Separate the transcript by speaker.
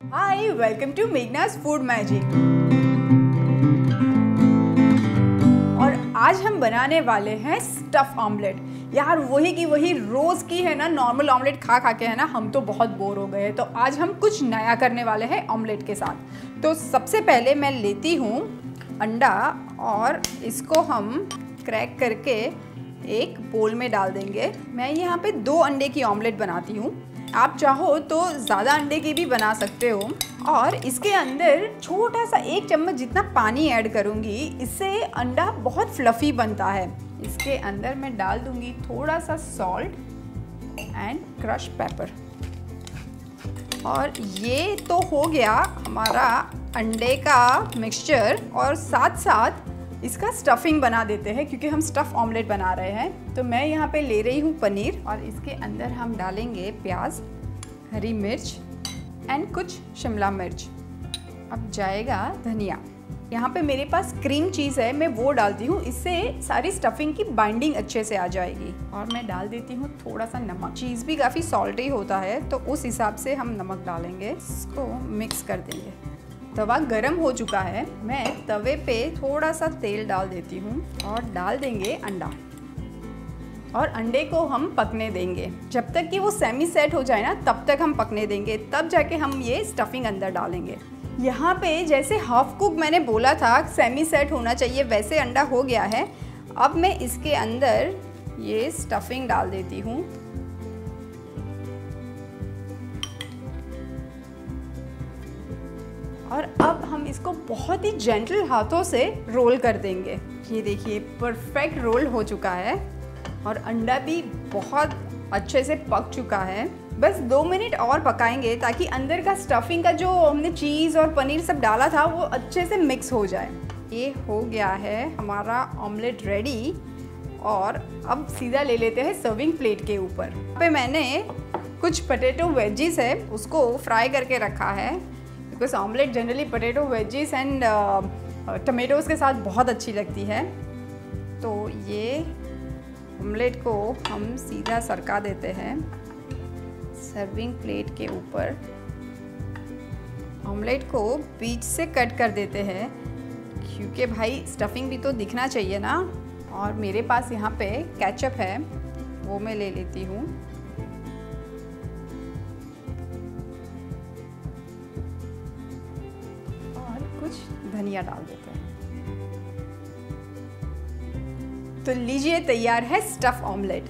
Speaker 1: Hi, welcome to Meghna's food magic. और आज हम बनाने वाले हैं स्टफ ऑमलेट। यार वही की वही रोज़ की है ना, नॉर्मल ऑमलेट खा खा के है ना हम तो बहुत बोर हो गए हैं। तो आज हम कुछ नया करने वाले हैं ऑमलेट के साथ। तो सबसे पहले मैं लेती हूँ अंडा और इसको हम क्रैक करके एक बोल में डाल देंगे। मैं यहाँ पे 2 अंडे की ऑमलेट बनाती हूँ, आप चाहो तो ज़्यादा अंडे की भी बना सकते हो। और इसके अंदर छोटा सा 1 चम्मच जितना पानी ऐड करूँगी, इससे अंडा बहुत फ्लफ़ी बनता है। इसके अंदर मैं डाल दूँगी थोड़ा सा सॉल्ट एंड क्रश पेपर। और ये तो हो गया हमारा अंडे का मिक्सचर। और साथ साथ इसका स्टफिंग बना देते हैं क्योंकि हम स्टफ़ ऑमलेट बना रहे हैं। तो मैं यहाँ पे ले रही हूँ पनीर और इसके अंदर हम डालेंगे प्याज, हरी मिर्च एंड कुछ शिमला मिर्च। अब जाएगा धनिया। यहाँ पे मेरे पास क्रीम चीज़ है, मैं वो डालती हूँ, इससे सारी स्टफिंग की बाइंडिंग अच्छे से आ जाएगी। और मैं डाल देती हूँ थोड़ा सा नमक। चीज़ भी काफ़ी सॉल्टी होता है तो उस हिसाब से हम नमक डालेंगे। इसको मिक्स कर देंगे। तवा गरम हो चुका है, मैं तवे पे थोड़ा सा तेल डाल देती हूँ और डाल देंगे अंडा। और अंडे को हम पकने देंगे जब तक कि वो सेमी सेट हो जाए ना, तब तक हम पकने देंगे। तब जाके हम ये स्टफिंग अंदर डालेंगे। यहाँ पे जैसे हाफ कुक मैंने बोला था सेमी सेट होना चाहिए, वैसे अंडा हो गया है। अब मैं इसके अंदर ये स्टफिंग डाल देती हूँ। और अब हम इसको बहुत ही जेंटल हाथों से रोल कर देंगे। ये देखिए परफेक्ट रोल हो चुका है और अंडा भी बहुत अच्छे से पक चुका है। बस 2 मिनट और पकाएंगे ताकि अंदर का स्टफिंग का जो हमने चीज़ और पनीर सब डाला था वो अच्छे से मिक्स हो जाए। ये हो गया है हमारा ऑमलेट रेडी। और अब सीधा ले लेते हैं सर्विंग प्लेट के ऊपर। यहाँ पे मैंने कुछ पोटैटो वेजीज है, उसको फ्राई करके रखा है because omelette generally potato veggies and tomatoes के साथ बहुत अच्छी लगती है। तो ये ऑमलेट को हम सीधा सरका देते हैं सर्विंग प्लेट के ऊपर। ऑमलेट को बीच से कट कर देते हैं क्योंकि भाई स्टफिंग भी तो दिखना चाहिए ना। और मेरे पास यहाँ पे केचप है, वो मैं ले लेती हूँ। और कुछ धनिया डाल देते हैं। तो लीजिए, तैयार है स्टफ ऑमलेट।